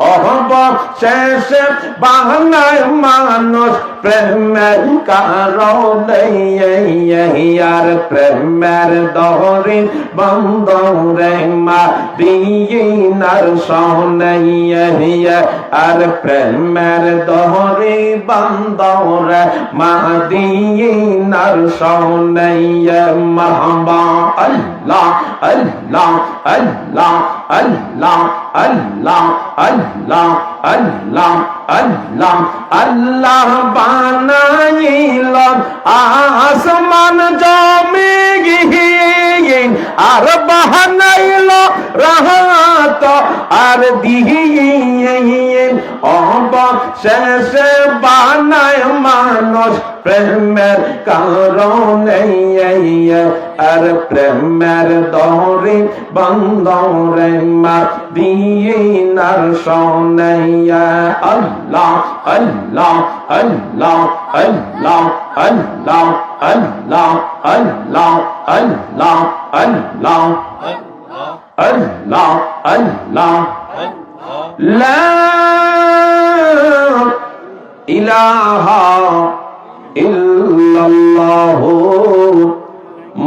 অবশেষে বাহানায় মানুষ প্রেমের কারণে আর প্রেমের দহরি বন্ধরে মদিনার সনে আর প্রেমের দহরি বন্ধরে মদিনার সনে মারহাবা আল্লাহ আল্লাহ আল্লাহ আল্লাহ আল্লাহ আল্লাহ আল্লাহ আল্লাহ আল্লাহ বানাইল আসমান জমিন আর বানাইল রাহত আর দিন অবশেষে বানায় মানুষ প্রেমের কারণে আর প্রেমের দহরি বন্ধরে মদিনার সনে আল্লাহ আল্লাহ আল্লাহ আল্লাহ আল্লাহ আল্লাহ আল্লাহ আল্লাহ আল্লাহ আল্লাহ আল্লাহ লা ইলাহা ইল্লাল্লাহ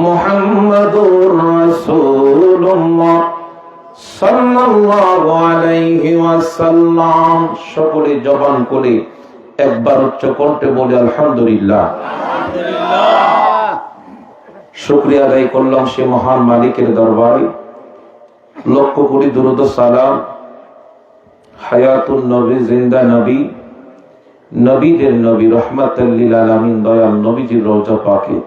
মুহাম্মাদুর রাসূলুল্লাহ সাল্লাল্লাহু আলাইহি ওয়াসাল্লাম। সকলে জবান করে একবার উচ্চ কণ্ঠে বলে আলহামদুলিল্লাহ। শুকরিয়া আদায় করলাম সে মহান মালিকের দরবারে। লক্ষ কোটি দুরূদ ও সালাম হায়াতুন নবী, জিন্দা নবী, নবীদের নবী, রহমাতুল লিল আলামিন দয়াল নবীজির রওজা পাকে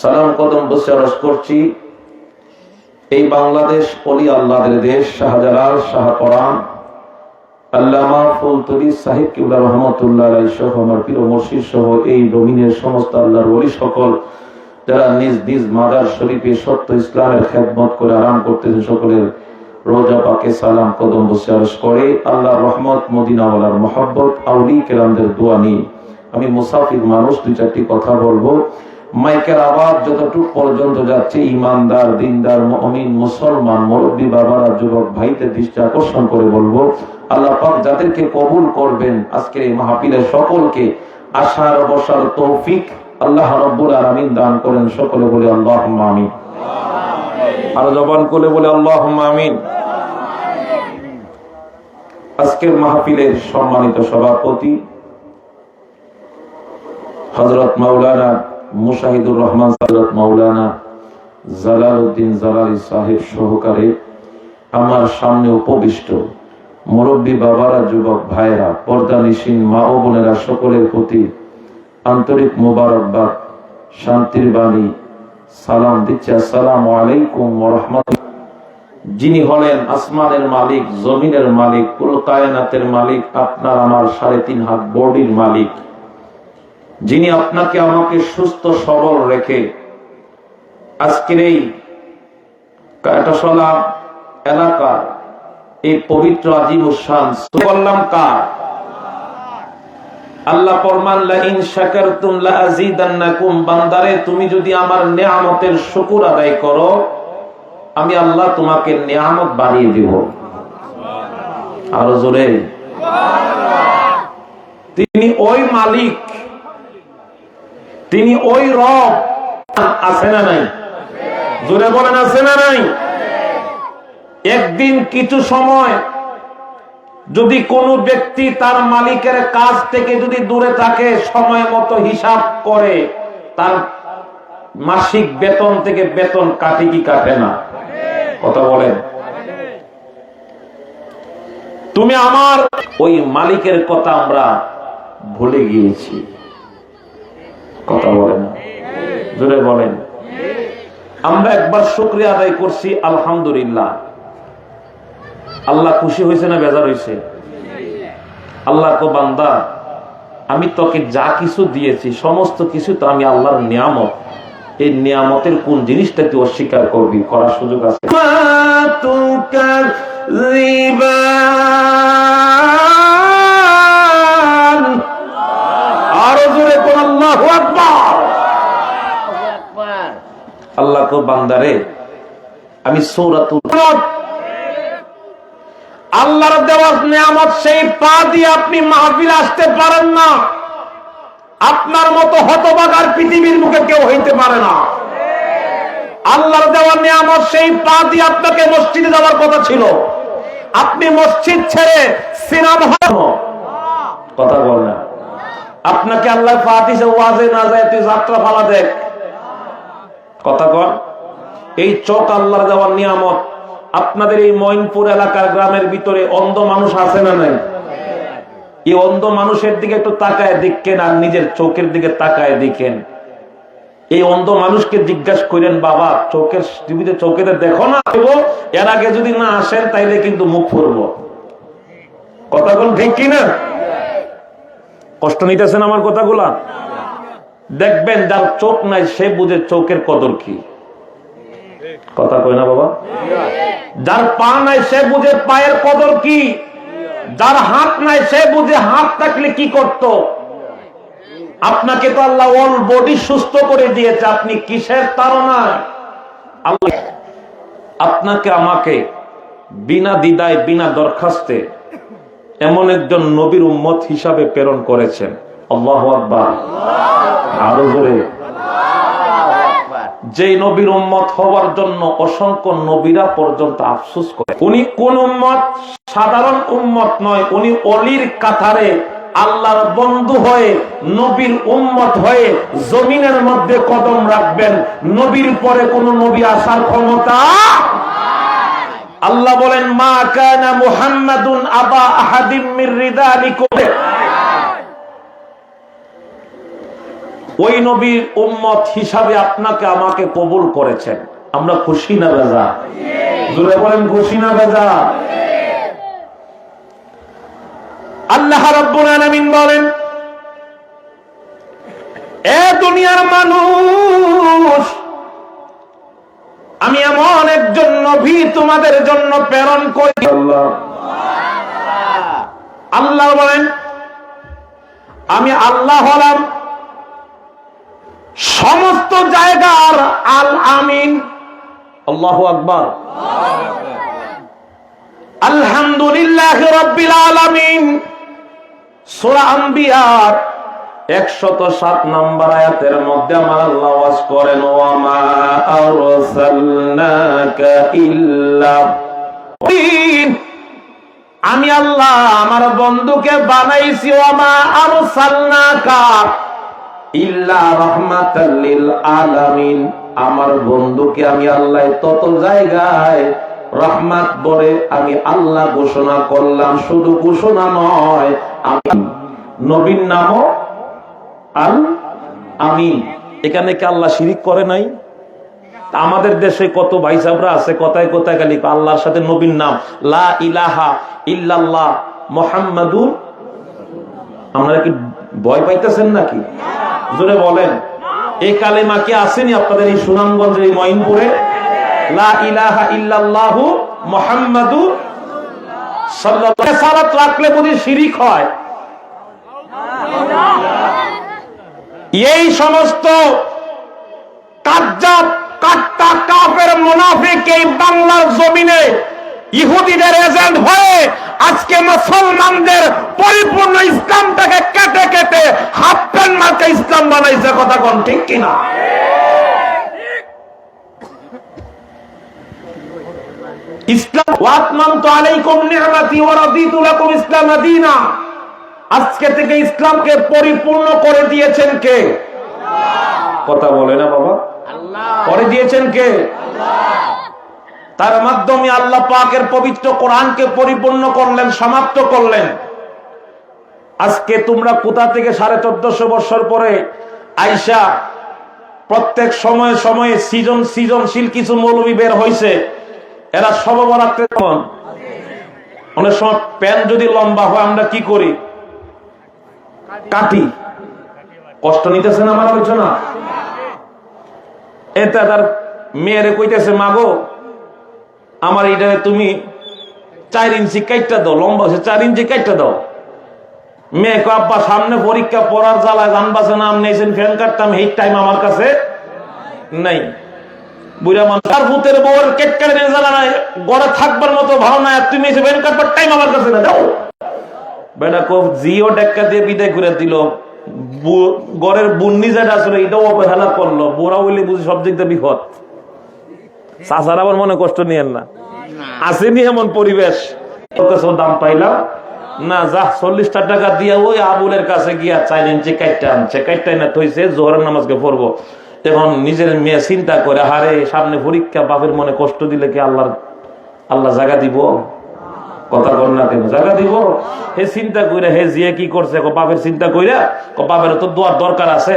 সালাম কদম বসে আরজ করছি। এই বাংলাদেশ ওলি আল্লাহদের দেশ, শাহজালাল, শাহপরান, আল্লামা ফুলতলি সাহেব কিবলা রহমতুল্লাহ আলাইহি সহ আমার প্রিয় মুর্শিদ সহ এই জমিনের সমস্ত আল্লাহর ওলি সকল যারা নিজ নিজ মাজার শরীফে সত্য ইসলামের খেদমত করে আরাম করতেছে, সকলের রোজা পাকে সালাম কদম বসে আরজ করে। আল্লাহর রহমত, মদিনাওয়ালার মহব্বত, আউলি কেরামদের দোয়া নিয়ে আমি মুসাফির মানুষ, দুই চারটি কথা বলবো। মাইকের আওয়াজ যতটুকু পর্যন্ত যাচ্ছে, ইমানদার, দিনদার, মুমিন, মুসলমান, মুরব্বী বাবারা, যুবক ভাইদের দৃষ্টি আকর্ষণ করে বলবো, আল্লাহ পাক যাদেরকে কবুল করবেন আজকের এই মাহফিলের সকলকে আশার বসার তৌফিক আল্লাহ রাব্বুল আলামিন দান করেন। সকলে বলে আল্লাহুম্মা আমিন। আর জবান করে বলে আল্লাহুম্মা আমিন। আজকের মাহফিলের সম্মানিত সভাপতি হযরত মাওলানা মুশাহিদুর রহমান, হযরত মাওলানা জালালউদ্দিন জালালী সাহেব সহকারে আমার সামনে উপবিষ্ট মুরব্বী বাবারা, যুবক ভাইরা, পর্দানিশীন মা ও বোনেরা, সকলের প্রতি আন্তরিক মোবারকবাদ, শান্তির বাণী সালাম দিচ্ছি। আসসালামু আলাইকুম ওয়া রাহমাতুল্লাহ। যিনি হলেন আসমানের মালিক, জমিনের মালিক, পুরো কায়নাতের মালিক, আপনার আমার 3.5 হাত বডির মালিক, যিনি আপনাকে আমাকে সুস্থ সবল রেখে আজকের এই কাটাশলা এলাকার এই পবিত্র আজিমুশান বললাম কার? আল্লাহ ফরমান লা ইন শাকারতুম লা আযীদান্নাকুম, বান্দারে তুমি যদি আমার নিয়ামতের শুকর আদায় করো আমি আল্লাহ তোমাকে নিয়ামত বাড়িয়ে দেব। আরো জোরে। তিনি ওই মালিক, তিনি ওই রব, আছে না নাই? জোরে বলেন আছে না নাই? একদিন কিছু সময় যদি কোন ব্যক্তি তার মালিকের কাছ থেকে যদি দূরে থাকে, সময় মতো হিসাব করে, তার মাসিক বেতন থেকে বেতন কাটে কি কাটে না? কথা বলেন। তুমি আমার ওই মালিকের কথা আমরা ভুলে গিয়েছি। কথা বলেন, জোরে বলেন। আমরা একবার শুকরিয়া আদায় করছি, আলহামদুলিল্লাহ। আল্লাহ খুশি হয়েছে না বেজার হয়েছে? আল্লাহ কো বান্দা, আমি তোকে যা কিছু দিয়েছি সমস্ত কিছু তো আমি আল্লাহর নিয়ামত। এই নিয়ামতের কোন জিনিসটা তুই অস্বীকার করবি? করার সুযোগ আছে? আরো জোরে কোন আল্লাহু আকবার। আল্লাহ কো বান্দারে, আমি সূরাতুল আল্লাহর দেওয়া নিয়ামত, সেই পা দিয়ে আপনি মাহফিলে আসতে পারেন না। আপনার মতো হতভাগার পৃথিবীর মুখে কেউ হইতে পারে না। আল্লাহর দেওয়া নিয়ামত, সেই পা দিয়ে আপনাকে মসজিদে যাওয়ার কথা ছিল, আপনি মসজিদ ছেড়ে সিনেমা হল কথা বল না। আপনাকে আল্লাহ পা দিয়েছে, ওয়াজে না যায় তুই যাত্রা পালা দেখ কথা কর। এই চোখ আল্লাহর দেওয়ার নিয়ামত। আপনাদের এই মঈনপুর এলাকার গ্রামের ভিতরে অন্ধ মানুষ আছে না নাই? এই অন্ধ মানুষের দিকে একটু তাকায় দেখেন, আর নিজের চোখের দিকে তাকায় দেখেন। এই অন্ধ মানুষকে জিজ্ঞাসা করেন, বাবা চোখের টিভিতে চোখেতে দেখো না, এর আগে যদি না আসেন তাইলে কিন্তু মুখ ফুরব। কথা বল ঠিক কিনা? কষ্ট নিতেছেন আমার কথাগুলা? দেখবেন যার চোখ নাই সে বুঝে চোখের কদর কি। কথা কয় না বাবা? যার পা নাই সে বুঝে পায়ের কদর কি। যার হাত নাই সে বুঝে হাত থাকলে কি করত। আপনাকে তো আল্লাহ অল বডি সুস্থ করে দিয়েছে, আপনি কিসের তাড়নায়? আল্লাহ আপনাকে আমাকে বিনা দ্বিধায় বিনা দরখাস্তে এমন একজন নবীর উম্মত হিসাবে প্রেরণ করেছেন। আল্লাহু আকবার। আরো জোরে। যে নবীর উম্মত হওয়ার জন্য অসংখ্য নবীরা পর্যন্ত আফসোস করে। উনি কোন উম্মত? সাধারণ উম্মত নয়, উনি অলির কাতারে আল্লাহর বন্ধু হয়ে নবীর উম্মত হয়ে জমিনের মধ্যে কদম রাখবেন। নবীর পরে কোন নবী আসার ক্ষমতা। আল্লাহ বলেন, মা কানা মুহাম্মাদুন আবা আহাদিম মির রিজালিকুম। ওই নবীর উম্মত হিসাবে আপনাকে আমাকে কবুল করেছেন। আমরা খুশি না বেজা? জোরে বলেন খুশি না বেজা? আল্লাহ রাব্বুল আলামিন বলেন, এ দুনিয়ার মানুষ, আমি এমন একজন নবী তোমাদের জন্য প্রেরণ করি। আল্লাহ বলেন, আমি আল্লাহ হলাম সমস্ত জায়গার আল আমিন। আল্লাহু আকবার। আলহামদুলিল্লাহ রাব্বিল আলামিন। সূরা আম্বিয়ার 107 নম্বর আয়াতের মধ্যে আমার আল্লাহ ওয়াজ করেন, ওয়া মা আরসালনাকা ইল্লা, আমি আল্লাহ আমার বন্ধুকে বানাইছি, ওয়া মা আরসালনাকা ইল্লা রাহমাতাল লিল আলামিন। আমার বন্ধুকে আমি আল্লাহ তত জায়গায় রহমত বলে আমি আল্লাহ ঘোষণা করলাম। শুধু ঘোষণা নয়, আমি নবীর নামও আল আমিন। এখানে কি আল্লাহ শিরিক করে নাই? আমাদের দেশে কত ভাই সাহেবরা আছে, কথায় কথায় খালি আল্লাহর সাথে নবীর নাম লা ইলাহা ইল্লাল্লাহ মুহাম্মাদুর। আপনারা কি ভয় পাইতেছেন নাকি? জোরে বলেন। এই কালেমা কি আসেনি আপনাদের এই সুনামগঞ্জের এই মঈনপুরে? লা ইলাহা ইল্লাল্লাহু মুহাম্মাদুর সাল্লাল্লাহু আলাইহি সালাত রাখলে বুঝি শিরিক হয়? এই সমস্ত কাজ্জাব কাট্টা কাফের মুনাফিক এই বাংলার জমিনে ইহুদিদের এজেন্ট হয়ে আজকে মুসলমানদের পরিপূর্ণ ইসলামটাকে কেটে কেটে হাফ প্যান্ট মার্কা ইসলাম বানাইছে। কথা কোন ঠিক কিনা? ইসলাম ওয়াতমামতু আলাইকুম নি'মাতি ওয়া রাদিতু লাকুম ইসলাম দীনা। আজকে থেকে ইসলামকে পরিপূর্ণ করে দিয়েছেন কে? কথা বলে না বাবা? আল্লাহ। করে দিয়েছেন কে? আল্লাহ। তার মাধ্যমে আল্লাহ পাকের পবিত্র কোরআনকে পরিপূর্ণ করলেন, সমাপ্ত করলেন। আজকে তোমরা কোথা থেকে 1450 বছর পরে আইসা প্রত্যেক সময়ে সময়ে সৃজনশীল কিছু মৌলবী বের হয়েছে। এরা সব বরাতে অনেক সময় প্যান যদি লম্বা হয় আমরা কি করি? কাটি। কষ্ট নিতেছেন আমার হয়েছে না? এতে তার মেয়েরে কইতেছে, মাগো আমার এইটা তুমি 4 ইঞ্চি কাইটটা দাও, লম্বা হচ্ছে 4 ইঞ্চি কাইটটা দাও। মেয়ে কো, আব্বা সামনে পরীক্ষা, পড়ার জ্বালায় গান বাজে নাম নিয়েছেন, ফ্যান কাটতাম, এই টাইম আমার কাছে নাই। বুড়া মানুষ আর ভূতের বউয়ের কেটকারে নিয়ে জানা নাই ঘরে থাকবার মতো ভালো না, তুমি এসে বেন কাটবার টাইম আমার কাছে না, যাও। বেটা কোপ জিও ডেক্কা দিয়ে বিদায় করে দিল। ঘরের বুন্নি যেটা আসলে এটাও অবহেলা করলো। বুড়া বলে বুঝি সব দিক দিয়ে বিপদ। চাচার আবার মনে কষ্ট নিয়েন না, আসেনি এমন পরিবেশ। দাম পাইলাম না, যা 40 টাকা দিয়ে ওই আবুলের কাছে গিয়া 4 ইঞ্চি কাইটটা আনছে, কাইটটাই না থইছে জোহরের নামাজকে পড়বো। এখন নিজের মেয়ে চিন্তা করে, হারে সামনে পরীক্ষা, বাপের মনে কষ্ট দিলে কি আল্লাহ জায়গা দিব? কথা বল না কেন, জায়গা দিব? হে চিন্তা কইরা হে জিয়ে কি করছে, বাপের চিন্তা কইরা বাপের তো দোয়ার দরকার আছে,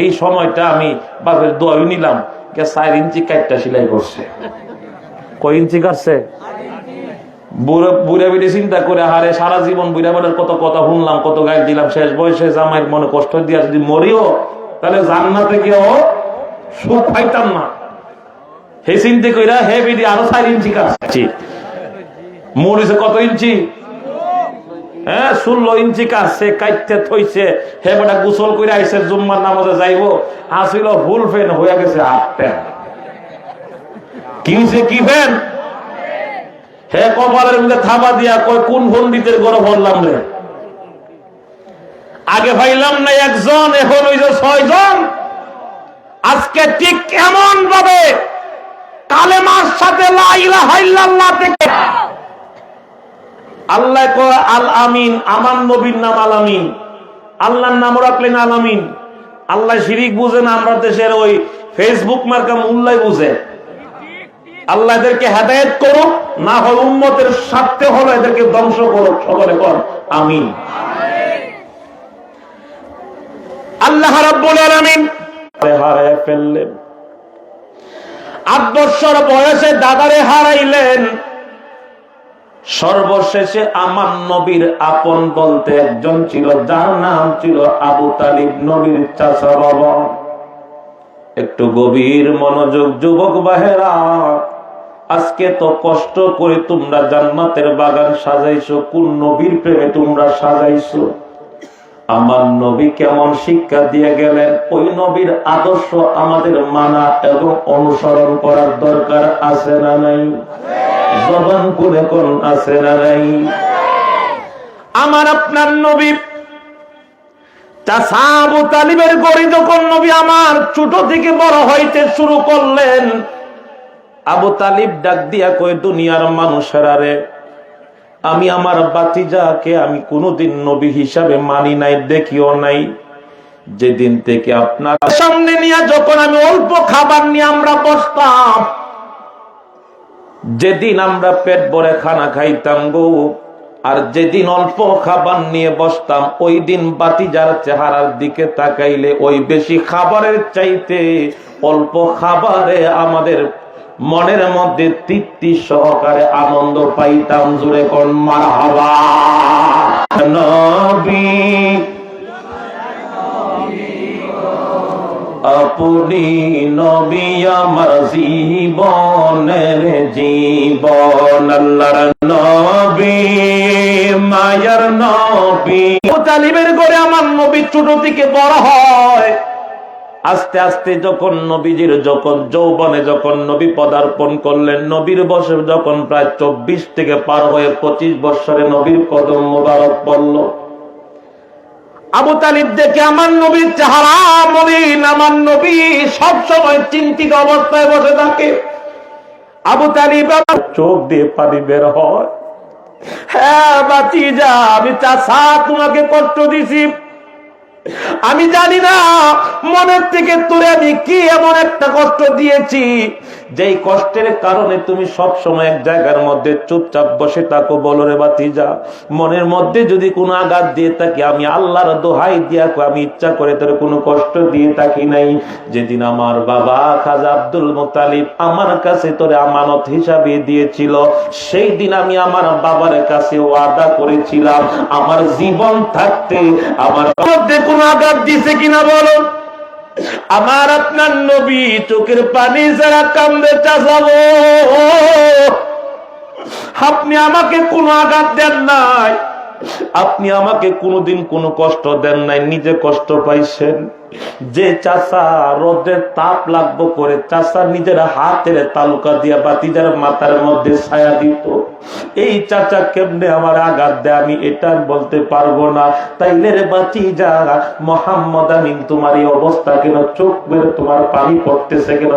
এই সময়টা আমি বাপের দোয়াই নিলাম। 4 ইঞ্চি কাইটটা সেলাই করছে। কয় ইঞ্চি কাটছে? বুড়া বেড়ে চিন্তা করে, হারে সারা জীবন বুড়া বেড়ার কত কথা শুনলাম, কত গাইড দিলাম, শেষ বয়সে জামাইয়ের মনে কষ্ট দিয়া যদি মরিও তাহলে জান্নাতে গিয়ে সুখ পাইতাম না। হে চিন্তা কইরা হে বেড়ে আরো 4 ইঞ্চি কাটছি। মরিছে কত ইঞ্চি? হ্যাঁ 16 ইঞ্চি কাটছে, কাটতে থইছে। হে বেটা গোসল করে আইসে, জুম্মার নামাজে যাইবো, আসিল ফুল ফ্যান হয়ে গেছে হাফ প্যান্ট। কি হয়েছে? কি ফ্যান? হে কপালের মধ্যে থাবা দিয়া কয়, কোন পন্ডিতের গরম বললাম রে, আগে ভাইলাম না একজন, এখন ওই যে 6 জন। আজকে ঠিক এমন ভাবে কালেমার সাথে লা ইলাহা ইল্লাল্লাহ থেকে আল্লাহ কয় আল আমিন, আমার নবীর নাম আল আমিন, আল্লাহর নাম রাখলেন আল আমিন। আল্লাহ শিরিক বুঝে না, আমরা দেশের ওই ফেসবুক মার্কা মোল্লাই বুঝে। আল্লাহ এদেরকে হেদায়েত করুক, না হয় উম্মতের স্বার্থে হলো এদেরকে ধ্বংস করুক। সকলে কর আমিন। আল্লাহ রাব্বুল আলামিন হারায় ফেললেন। 8 বছর বয়সে দাদারে হারাইলেন। সর্বশেষে আমার নবীর আপন বলতে একজন ছিল, যার নাম ছিল আবু তালিব, নবীর চাচা বাবা। একটু গভীর মনোযোগ যুবক বাহেরা, আজকে তো কষ্ট করে তোমরা জান্নাতের বাগান সাজাইছো, কোন নবীর প্রেমে তোমরা সাজাইছো? আমার নবী কেমন শিক্ষা দিয়ে গেলেন, ওই নবীর আদর্শ আমাদের মানা এবং অনুসরণ করার দরকার আছে না নাই? জবান করে কোন আছে না নাই? আমার আপনার নবী চাচা আবু তালিবের গড়ি যখন নবী আমার ছোট থেকে বড় হইতে শুরু করলেন, আবু তালিব ডাক দিয়া কয়, দুনিয়ার মানুষেরা রে, আমি আমার ভাতিজাকে আমি কোনোদিন নবী হিসাবে মানি নাই, দেখিও নাই। যেদিন থেকে আপনার সামনে নিয়ে যখন আমি অল্প খাবার নিয়ে আমরা বসতাম, যেদিন আমরা পেট ভরে খানা খাইতাম গো, আর যেদিন অল্প খাবার নিয়ে বসতাম, ওই দিন ভাতিজার চেহারার দিকে তাকাইলে ওই বেশি খাবারের চাইতে অল্প খাবারে আমাদের মনের মধ্যে তৃপ্তি সহকারে আনন্দ পাইতাম। জুড়ে কোন মারহাবা। নবী আপনি নবী আমার জীবনের জীবন, আল্লাহর নবী মায়ার নবী। আবু তালিবের ঘরে আমার নবী ছোট থেকে বড় হয়। আস্তে আস্তে যখন নবীজির যৌবনে যখন নবী পদার্পণ করলেন, নবীর বয়স যখন প্রায় 24 থেকে পার হয়ে 25 বছরে নবীর কদম মোবারক পড়ল। আবু তালিব দেখে আমার নবীর চেহারা মলিন, আমার নবী সব সময় চিন্তিত অবস্থায় বসে থাকে। আবু তালিব চোখ দিয়ে পানি বের হয়। হ্যাঁ ভাতিজা, আমি চাচা তোমাকে কষ্ট দিছি, আমি জানি না মনের থেকে তোরে আমি কি এমন একটা কষ্ট দিয়েছি, যেই কষ্টের কারণে তুমি সব সময় এক জায়গার মধ্যে চুপচাপ বসে থাকো। বলো রে ভাতিজা, মনের মধ্যে যদি কোনো আঘাত দিয়ে থাকি, আমি আল্লাহর দোহাই দিয়া আমি ইচ্ছা করে তোর কোনো কষ্ট দিয়ে থাকি নাই। যেদিন আমার বাবা খাজা আব্দুল মুত্তালিব আমার কাছে তোরে আমানত হিসাবে দিয়েছিল, সেই দিন আমি আমার বাবার কাছে ওয়াদা করেছিলাম, আমার জীবন থাকতে আমার মধ্যে কোনো আঘাত দিছে কিনা বলো। আমার আপনার নবী চোখের পানি যারা কান্দে, চাচাবো আপনি আমাকে কোনো আঘাত দেন নাই, আপনি আমাকে কোনোদিন কোনো কষ্ট দেন নাই, নিজে কষ্ট পাইছেন। যে চাচা রোদের তাপ লাগবো করে চাচা নিজের হাতের তালুকা দিয়া বাতিজার মাথার মধ্যে ছায়া দিত, এই চাচা কেমনে আমার আঘাত দেয় আমি এটা বলতে পারবো না। তাইলে রে বাতিজা মোহাম্মদ আমিন, তোমার এই অবস্থা কেন? চোখ বের তোমার পানি পড়তেছে কেন?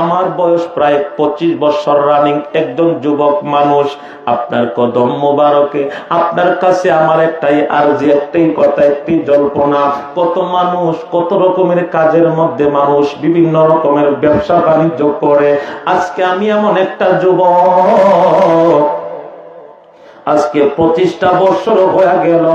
আমার বয়স প্রায় 25 বছর রানিং, একদম যুবক মানুষ। আপনার কদম মোবারকে আপনার কাছে আমার একটাই আরজি, একটাই কথা, একটি জল্পনা। কত মানুষ কত রকমের কাজের মধ্যে মানুষ বিভিন্ন রকমের ব্যবসা বাণিজ্য করে। আজকে আমি এমন একটা যুবক, আজকে 25টা বছর হয়ে গেল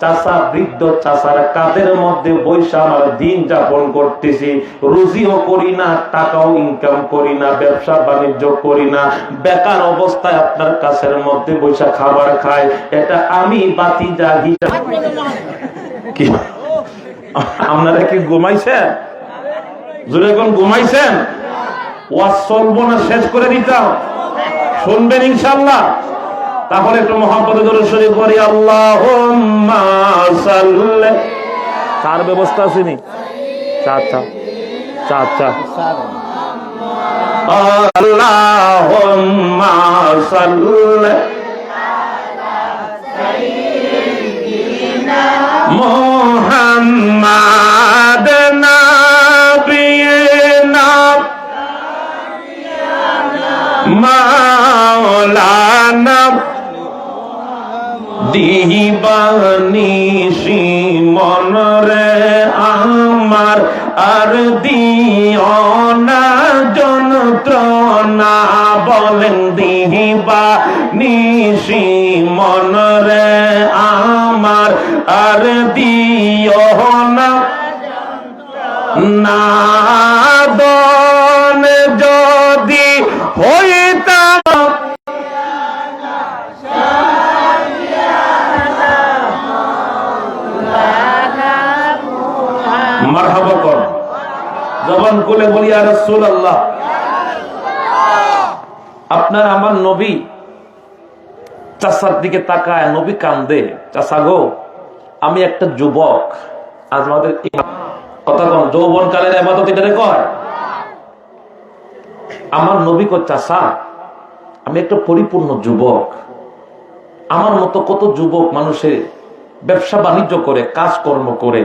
চাচা, বৃদ্ধ চাচার কাদের মধ্যে বৈশা আমার দিন যাপন করতেছি। রুজিও করি না, টাকাও ইনকাম করি না, ব্যবসা বাণিজ্য করি না, বেকার অবস্থায় আপনার কাছের মধ্যে বৈশা খাবার খাই। এটা আমি বাতিজা হিসাব। কি আপনারা কি ঘুমাইছেন? জোরে কোন ঘুমাইছেন? ওয়াজ চলবো না, শেষ করে দিতাম, শুনবেন ইনশাআল্লাহ। তাহলে একটু মহব্বতে দরুদ শরীফ পড়ি। আল্লাহুম্মা সাল্লি। তার ব্যবস্থা আসেনি? চাচা চাচা আল্লাহুম্মা সাল্লি মুহাম্মাদ নাবিয়িনা মাওলানা দিবানিশি মনরে আমার আর দিও না যন্ত্রণা, বলেন দিবানিশি মনরে আমার আর দিও না নাদন যদি হইতাম মারহাবা কর, জবান খুলে বলি ইয়া রাসূলুল্লাহ। আপনার আমার নবী চাচার দিকে তাকায়, নবী কান্দে, চাচা গো আমি একটা যুবক, আজ আমাদের কথা কম, যৌবন কালের ইবাদত এটারে কয়। আমার নবী কয় চাচা আমি একটা পরিপূর্ণ যুবক, আমার মতো কত যুবক মানুষের ব্যবসা বাণিজ্য করে কাজকর্ম করে,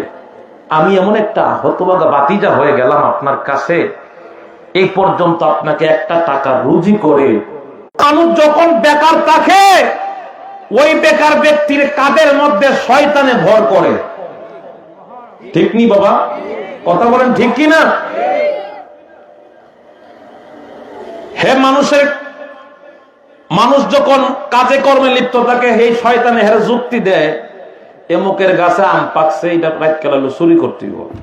আমি এমন একটা হতভাগা বাতিজা হয়ে গেলাম আপনার কাছে, এই পর্যন্ত আপনাকে একটা টাকা রুজি করে। মানুষ যখন বেকার থাকে ওই বেকার ব্যক্তির কাদের মধ্যে শয়তানে ভর করে, ঠিক নি বাবা? কথা বলেন ঠিক কি না? হে মানুষ যখন কাজে কর্মে লিপ্ত থাকে, এই শয়তানে হের যুক্তি দেয়, এমুকের গাছে আম পাকছে, এটা রাত কেলালো চুরি করতে হবে।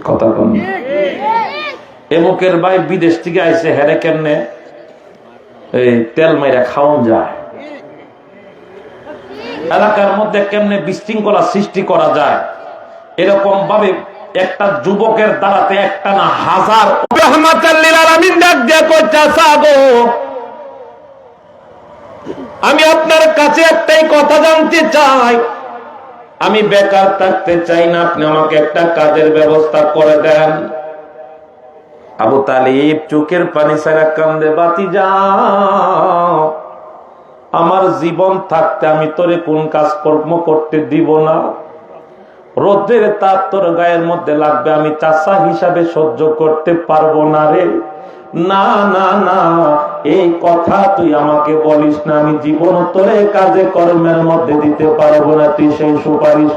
কথা কম, এমুকের ভাই বিদেশ থেকে আইছে, হেরে কেমনে এই তেল মাইরা খাওয়ান যায়, এলাকার মধ্যে কেমনে বিশৃঙ্খলা সৃষ্টি করা যায়, এরকম ভাবে একটা যুবকের দ্বারাতে একটা না হাজার। রহমাতুল লিল আলামিন ডাক দিয়ে কই চাচা গো আমি আপনার কাছে একটাই কথা জানতে চাই, আমি বেকার থাকতে চাই না, আপনি আমাকে একটা কাজের ব্যবস্থা করে দেন। আবু তালিব চোখের পানি ছাড়া কান্দে, বাতিজা আমার জীবন থাকতে আমি তোরে কোন কাজ কর্ম করতে দিব না, রোদের তাপ তোর গায়ের মধ্যে লাগবে, আমি চাচা হিসাবে সহ্য করতে পারবো না রে। না না না, এই কথা তুই আমাকে বলিস না, আমি জীবন তোরে কাজে কর্মের মধ্যে দিতে পারবো না, তুই সেই সুপারিশ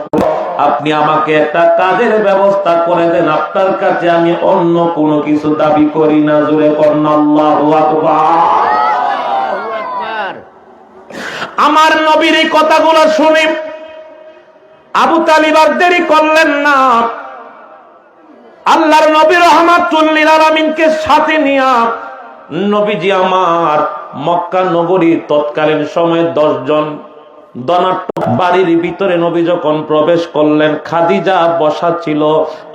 আপনি আমাকে একটা কাজের ব্যবস্থা করে দেন, আপনার কাছে আমি অন্য কোনো কিছু দাবি করি না। জোরে করেন আল্লাহু আকবার। আমার নবীর এই কথাগুলো শুনে আবু তালিব আর দেরি করলেন না, আল্লাহর নবী রাহমাতুল লিল আলামিনকে সাথে নিয়া নবীজি আমার মক্কা নগরীর তৎকালীন সময়ে 10 জন ধনাঢ্য বাড়ির ভিতরে নবী যখন প্রবেশ করলেন, খাদিজা বসা ছিল।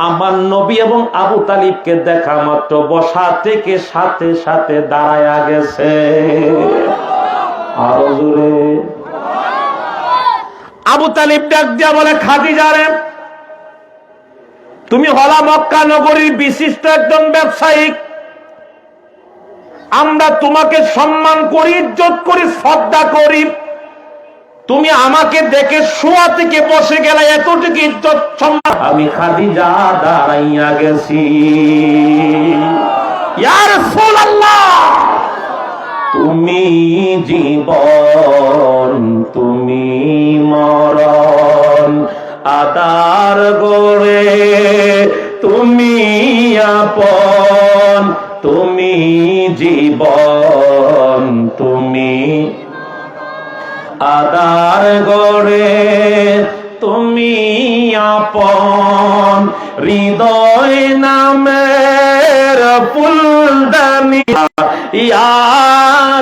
আমার নবী এবং আবু তালিবকে দেখা মাত্র বসা থেকে সাথে সাথে দাঁড়ায়া গেছে। আরো জোরে। আবু তালিব ডাক দিয়া বলে, খাদিজা রে তুমি হলা মক্কা নগরীর বিশিষ্ট একজন ব্যবসায়িক, আমরা তোমাকে সম্মান করি, ইজ্জত করি, শ্রদ্ধা করি। তুমি আমাকে দেখে শোয়া থেকে বসে গেলে এতটুকু ইজ্জত সম্মান। আমি খাদিজা দাঁড়াইয়া গেছি, ইয়া রাসূলুল্লাহ তুমি জীবন তুমি মরণ, আদার গড়ে তুমি আপন, তুমি জীবন তুমি আদার গড়ে তুমি আপন, হৃদয় নামের ফুলদানি ইয়া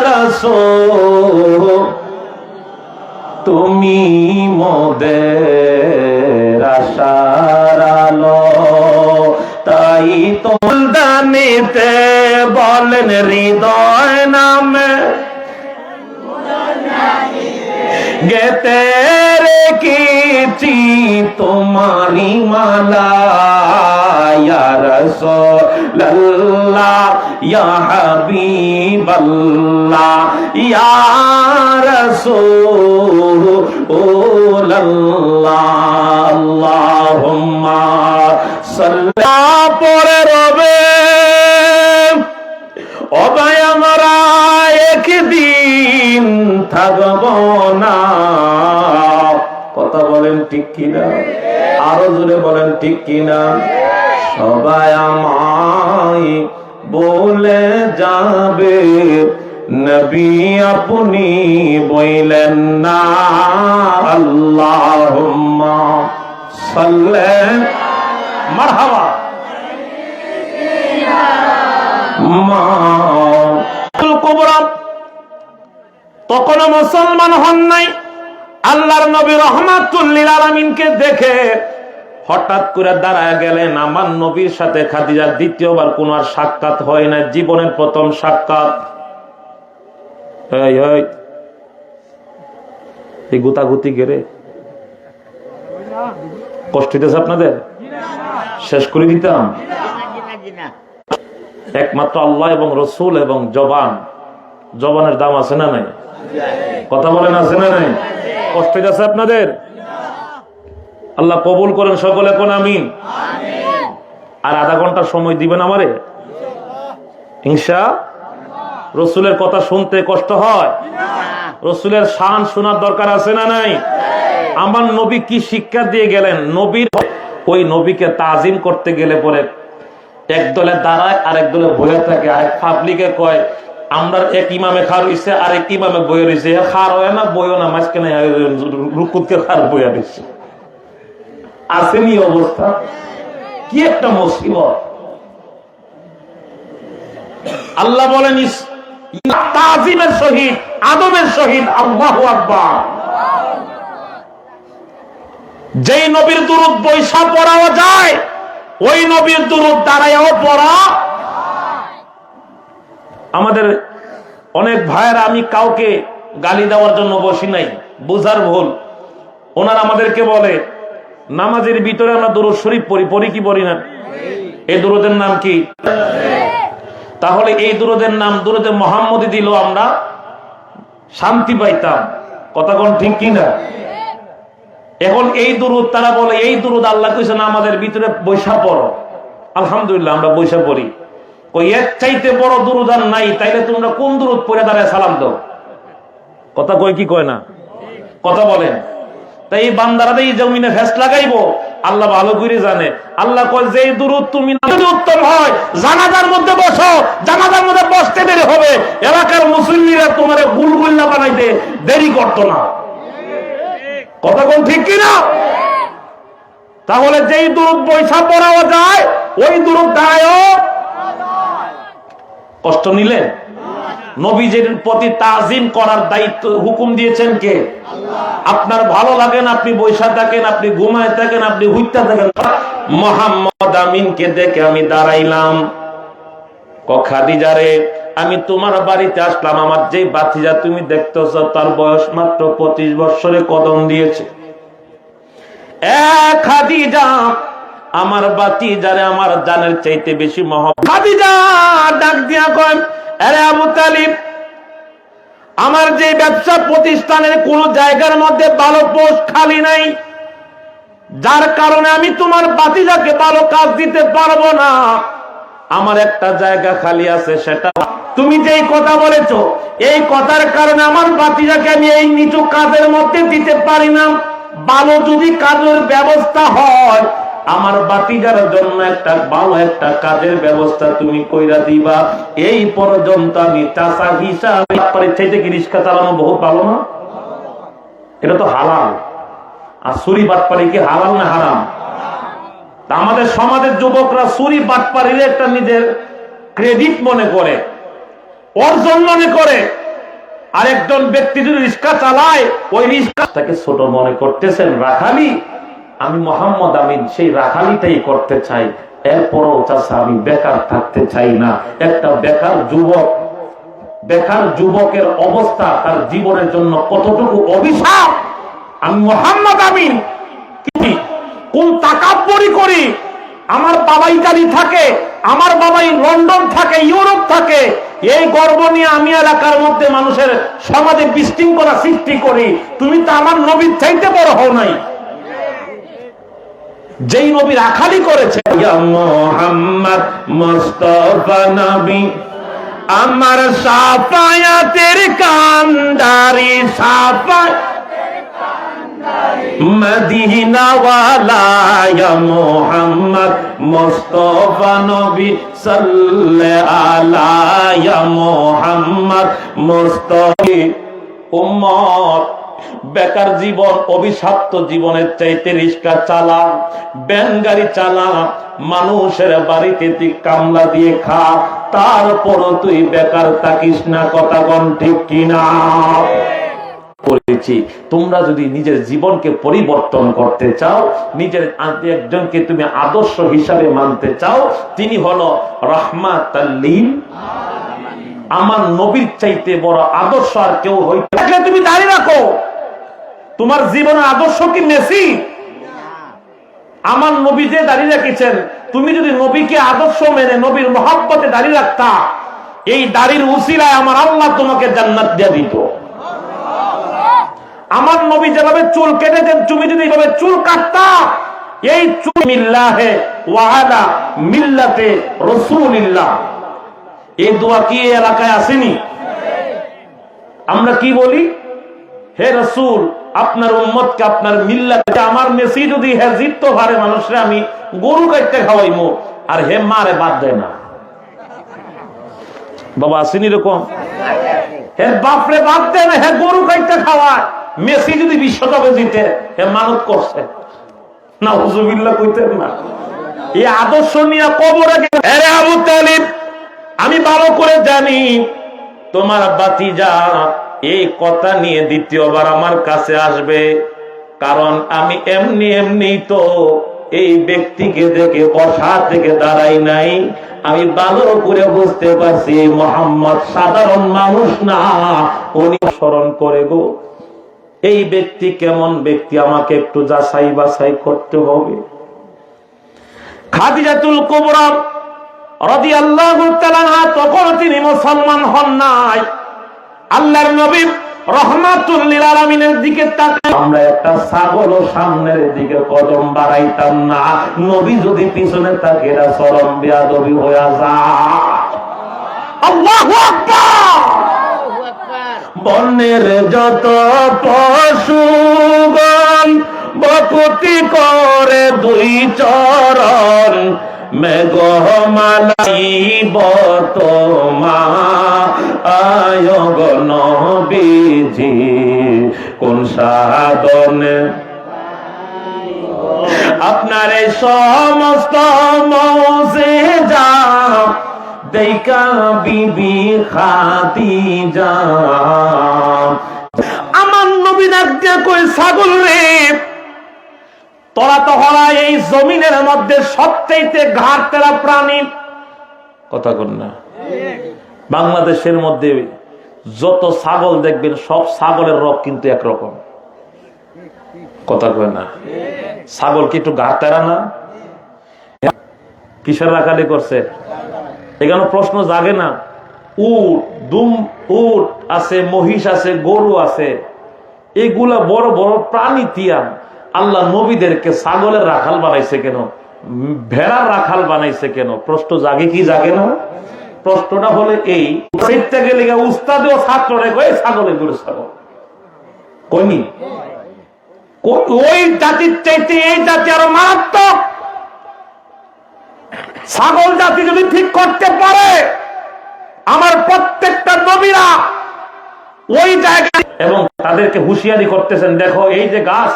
রাসূল তুমি মোদের আশার আলো, তাই তো ফুলদানিতে বলেন হৃদয় নামে গেতে রেখেছি তোমারি মালা, ইয়া রাসূলুল্লাহ ইয়া হাবিবাল্লাহ ইয়া রাসূলুল্লাহ, আল্লাহুম্মা সাল্লি পরে রবে ও ভাই আমরা একদিন থাকব না। কথা বলেন ঠিক কিনা? আরো জোরে বলেন ঠিক কিনা? সবাই আমায় বলে যাবে নবী আপনি বইলেন না, আল্লাহুম্মা সাল্লি মারহাবা তখনও মুসলমান হন নাই। আল্লাহর নবী রাহমাতুল লিল আলামিনকে দেখে হঠাৎ করে দাঁড়ায় গেলেন। আমার নবীর সাথে খাদিজার দ্বিতীয়বার কোন আর সাক্ষাৎ হয় না, জীবনের প্রথম সাক্ষাৎ। এই গুতাগুতি গেরে কষ্ট হইতেছে আপনাদের? শেষ করে দিতাম। একমাত্র আল্লাহ এবং রসুল এবং জবানের দাম আছে না নাই? কথা বলেন আছে না নাই? কষ্ট হইতেছে আপনাদের? আল্লাহ কবুল করেন সকলে, কোন আমিন। আর আধা ঘন্টা সময় দিবেন আমারে ইনশা। রসুলের কথা শুনতে কষ্ট হয়? রসুলের শান শোনার দরকার আছে না নাই? আমার নবী কি শিক্ষা দিয়ে গেলেন? নবীর ওই নবীকে তাজিম করতে গেলে পরে এক দলে দাঁড়ায় আর এক দলে বয়ে থাকে। আর পাবলিকে কয় আমরা এক ইমামে খার হইছে আর এক ইমামে বয়ে রয়েছে, খার হয় না বইও না, মাঝখানে রুকুতকে খার বইয়া দিচ্ছে। আসেনি অবস্থা? কি একটা মুসিবত! আল্লাহ বলেন তাজিমের সহিত আদবের সহিত আল্লাহু আকবার। যেই নবীর দুরূদ বৈশা পড়াও যায়, ওই নবীর দুরূদ দাঁড়ায়ও পড়া। আমাদের অনেক ভাইয়েরা, আমি কাউকে গালি দেওয়ার জন্য বসি নাই, বুঝার ভুল। ওনারা আমাদেরকে বলে নামাজের ভিতরে আমরা দুরূদ শরীফ পড়ি কি পড়ি না? এই দুরূদের নাম কি? তাহলে এই দুরূদের নাম দুরূদে মুহাম্মদি দিল আমরা শান্তি পাইতাম। কথা কোন ঠিক কি না? এখন এই দুরূদ তারা বলে এই দুরূদ আল্লাহ কইছে না আমাদের ভিতরে বৈশা পড়ো। আলহামদুলিল্লাহ আমরা বৈশা পড়ি। কই এর চাইতে বড় দুরূদ আর নাই, তাইলে তোমরা কোন দুরূদ পড়ে দাঁড়ায় সালাম দাও? কথা কয় কি কয় না? কথা বলেন। তাই এই বান্দারা এই জমিনে ফেস লাগাইবো, আল্লাহ ভালো করে জানে। আল্লাহ কয় যে দুরূদ তুমি উত্তম হয় জানাজার মধ্যে বসো, জানাজার মধ্যে বসতে দেরি হবে, এলাকার মুসল্লিরা তোমার গুলগুল্লা বানাইতে দেরি করতো না। কথা কোন ঠিক কিনা? তাহলে যেই দুরূদ বৈশা পড়াও যায় ওই দুরূদ দাঁড়ায়ও। কষ্ট নিলেন? নবীজির প্রতি তাজিম করার দায়িত্ব হুকুম দিয়েছেন কে? আপনার ভালো লাগেন আপনি বৈশা থাকেন, আপনি ঘুমায় থাকেন, আপনি হুইত্যা থাকেন। মুহাম্মদ আমিনকে দেখে আমি দাঁড়াইলাম। খাদিজারে আমি তোমার বাড়িতে আসলাম, আমার যে বাতিজা তুমি দেখতেছ তার বয়স মাত্র 25 বছরে কদম দিয়েছে। খাদিজা আমার ভাতিজারে আমার জানের চাইতে বেশি মহব্বত। খাদিজা ডাক দিয়া কয়, আরে আবু তালিব, আমার যে ব্যবসা প্রতিষ্ঠানের কোন জায়গার মধ্যে ভালো পোস্ট খালি নাই, যার কারণে আমি তোমার ভাতিজাকে ভালো কাজ দিতে পারবো না। আমার একটা জায়গা খালি আছে, সেটা তুমি যেই কথা বলেছো, এই কথার কারণে আমার ভাতিজাকে আমি এই নিচু কাজের মধ্যে দিতে পারি না। ভালো যদি কাজের ব্যবস্থা হয়, আমার ভাতিজার জন্য একটা ভালো একটা কাজের ব্যবস্থা তুমি কইরা দিবা। এই পর্যন্ত আমি চাচা হিসাবে চাইতে কি রিক্সা চালানো বহুত ভালো না? এটা তো হালাল। আর চুরি বাটপারি কি হালাল না হারাম? আমাদের সমাজের যুবকরা চুরি বাটপারির একটা নিজের ক্রেডিট মনে করে, অর্জন মনে করে। আর একজন ব্যক্তি যদি রিক্সা চালায়, ওই রিক্সাটাকে ছোট মনে করতেছেন। রাখালি, আমি মোহাম্মদ আমিন সেই রাখালিটাই করতে চাই। এরপরও চাচা আমি বেকার থাকতে চাই না। একটা বেকার যুবকের অবস্থা তার জীবনের জন্য কতটুকু অভিশাপ। আমি মোহাম্মদ আমিন কোন তাকাব্বুরি করি, আমার বাবা ইতালি থাকে, আমার বাবা লন্ডন থাকে, ইউরোপ থাকে, এই গর্ব নিয়ে আমি এলাকার মধ্যে মানুষের সমাজে বিশৃঙ্খলা সৃষ্টি করি। তুমি তো আমার নবীর চাইতে বড় হও নাই, যেই নবী রাখালি করেছে। ইয়া মুহাম্মদ মুস্তাফা নবী আমার সাফায়াতের কান্ডারি, সাফায়াত মদিনা ওয়ালা ইয়া মুহাম্মদ মুস্তাফা নবী সাল্লাল্লাহু আলা ইয়া মুহাম্মদ মুস্তাফা। উম্মত, বেকার জীবন, অভিশপ্ত জীবনের চাইতে রিক্সা চালা, ভ্যান গাড়ি চালা, মানুষের বাড়িতে তুই কামলা দিয়ে খা, তারপরও তুই বেকার থাকিস না। কথা কোন ঠিক কিনা? করেছি। তোমরা যদি নিজের জীবনকে পরিবর্তন করতে চাও, নিজের একজনকে তুমি আদর্শ হিসাবে মানতে চাও, তিনি হলো রাহমাতাল লিল আলামিন। আমার নবীর চাইতে বড় আদর্শ আর কেউ হইতে পারে? তুমি দাঁড়িয়ে রাখো, তোমার জীবনের আদর্শ কি মেসি? আমার নবী যে দাঁড়িয়ে রেখেছেন, তুমি যদি নবীকে আদর্শ মেনে নবীর মহব্বতে দাঁড়িয়ে রাখতা, এই দাড়ির উসিলায় আমার আল্লাহ তোমাকে জান্নাত দিয়ে দিত। আমার নবী যেভাবে চুল কেটেছেন, তুমি যদি এইভাবে চুল কাটতা, এই চুল মিল্লাহে ওয়াহাদা মিল্লাতে রাসূলিল্লাহ, এই দোয়া কি এই এলাকায় আসেনি? আমরা কি বলি? হে রাসূল, আপনার উম্মতকে আপনার মিল্লাতে, আমার মেসি যদি হে জিততো পারে মানুষরে আমি গরু কাটতে খাওয়াইমু, আর হে মারে বাদ দেয় না। বাবা আসেনি এরকম? হে বাপরে বাদ দেয় না, হে গরু কাটতে খাওয়ায়। মেসি যদি বিশ্বকাপে জিতে, হে মানত করছে না, হুজুবিল্লাহ কইতেন না। এই আদর্শ নিয়ে কবরে গেলে, আরে আবু তালিব, আমি ভালো করে জানি তোমার ভাতিজা এই কথা নিয়ে দ্বিতীয়বার আমার কাছে আসবে, কারণ আমি এমনি তো এই ব্যক্তিকে দেখে বসা থেকে দাঁড়াই নাই। আমি ভালো করে বুঝতে পারছি মুহাম্মদ সাধারণ মানুষ না, উনি স্মরণ করে গো এই ব্যক্তি কেমন ব্যক্তি, আমাকে একটু যাচাই বাছাই করতে হবে। খাদিজাতুল কুবরা রাদিয়াল্লাহু তাআলা আনহা তখন তিনি মুসলমান হন নাই। আল্লাহর নবী রাহমাতুল লিল আলামিনের দিকে তাকায়, আমরা একটা ছাগল সামনের দিকে কদম বাড়াইতাম না, নবী যদি পিছনে তাকে না চরম বেয়াদবি হয়ে যায়। আল্লাহু আকবার। বনের যত পশুগণ বকুতি করে দুই চরণ, মেঘমালাইব তোমা আয়োগ নবীজি, কোন সাধনে আপনার এই সমস্ত মৌজিজা দেখা বিবি খাদিজা। আমার নবী ডাক দিয়া কই, ছাগল রে, তোরা তো হলা এই জমিনের মধ্যে সবচেয়ে ঘাড় তেরা প্রাণী। কথা কন না? বাংলাদেশের মধ্যে যত ছাগল দেখবেন, সব ছাগলের রোগ কিন্তু একরকম। কথা কয় না? ছাগল কি একটু ঘাড় তেরা না? কিসের রাখালি করছে? এখানে প্রশ্ন জাগে না? উট আছে, মহিষ আছে, গরু আছে, এগুলা বড় বড় প্রাণী তিয়া আল্লাহ নবীদেরকে ছাগলের রাখাল বানাইছে কেন? ভেড়ার রাখাল বানাইছে কেন? প্রশ্ন জাগে কি জাগে না? প্রশ্নটা হলে এই, গেলে উস্তাদ ও ছাত্ররা কয়ে ছাগলের গরু ছাগল কইনি, ওই জাতির চাইতে এই জাতি আরো মারাত্মক। ছাগল জাতি যদি ঠিক করতে পারে, আমার প্রত্যেকটা নবীরা ওই জায়গায়, এবং তাদেরকে হুঁশিয়ারি করতেছেন, দেখো এই যে গাছ,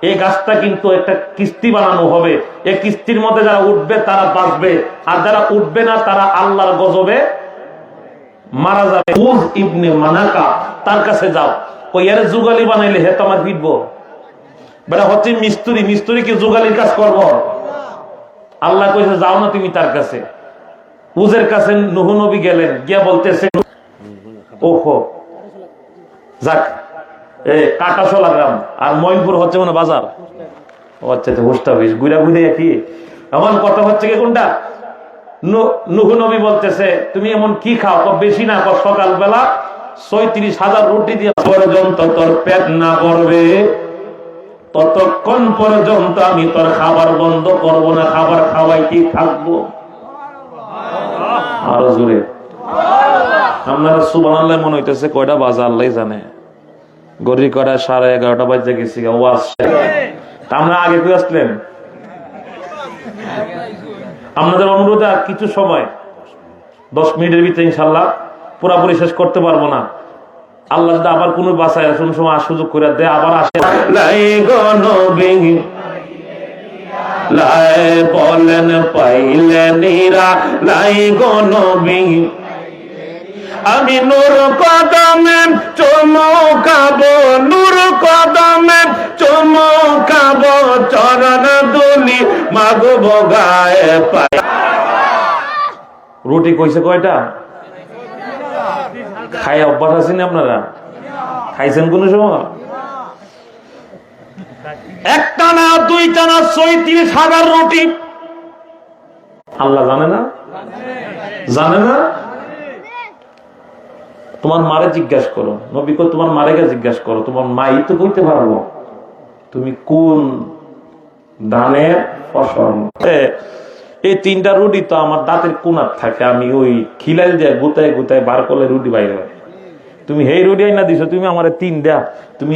এই গাছটা কিন্তু একটা কিস্তি বানানো হবে, এই কিস্তির মধ্যে যারা উঠবে তারা বাঁচবে, আর যারা উঠবে না তারা আল্লাহর গজবে মারা যাবে। ইবনে মানাকা, তার কাছে যাও, ওই এর যুগালি বানাইলে হে তোমার পিটবো। বেটা হচ্ছে মিস্ত্রি, মিস্ত্রি কি যুগালির কাজ করব? আল্লাহ কইছে যাও না তুমি তার কাছে। উজের কাছে নূহ নবী গেলেন, গিয়া বলতেছে ওহো যাক, কাটাশোলা গ্রাম আর মইনপুর হচ্ছে মানে বাজার। ও আচ্ছা, হোস্ট অফিস ঘুরা ঘুরে কি এমন কথা হচ্ছে কি কোনটা? নূহ নবী বলতেছে তুমি এমন কি খাও? বেশি না, সকালবেলা ৩৬,০০০ রুটি দিয়ে পর্যন্ত তোর পেট না ভরবে ততক্ষণ পর্যন্ত আমি তোর খাবার বন্ধ করব না, খাবার খাওয়াই কি থাকবো। আরো জোরে আপনারা সুবহানাল্লাহ মনে হইতেছে কয়টা বাজে আল্লাহ জানে। গড়ি করা 11:30 বাজে গেছি। ওয়াজ আমরা আগে কই আসলেন? আপনাদের অনুরোধে আর কিছু সময়, 10 মিনিটের ভিতরে ইনশাল্লাহ পুরাপুরি শেষ করতে পারবো না। আল্লাহ যদি আবার কোন বাসায় কোন সময় সুযোগ করে দেয় আবার আসে। বলেন পাইলেন লাই গো নবী, আমি নূর কদমে চমকাবো, নূর কদমে চমকাবো, চরণ দুলি মাগবো গায়ে পাই। রুটি কইছে কয়টা? খাই অভ্যাস আছেন আপনারা? খাইছেন কোন সময়? একটা না, দুইটা না, ৩৬,০০০ রুটি। আল্লাহ জানে না? জানে না? তোমার মারে জিজ্ঞাসা করো, নবী কো তোমার মারেকে জিজ্ঞাসা করো, তোমার মাই তো কইতে পারবো তুমি কোন ধানের ফসল। এই 3টা রুটি তো আমার দাঁতের কোনার থাকে, আমি ওই খিলাল দিয়ে গুতায় গুতায় বার করলে রুটি বাইরে হয়। তুমি এই রুটি আইনা দিছো, তুমি আমার 3 দেয়া, তুমি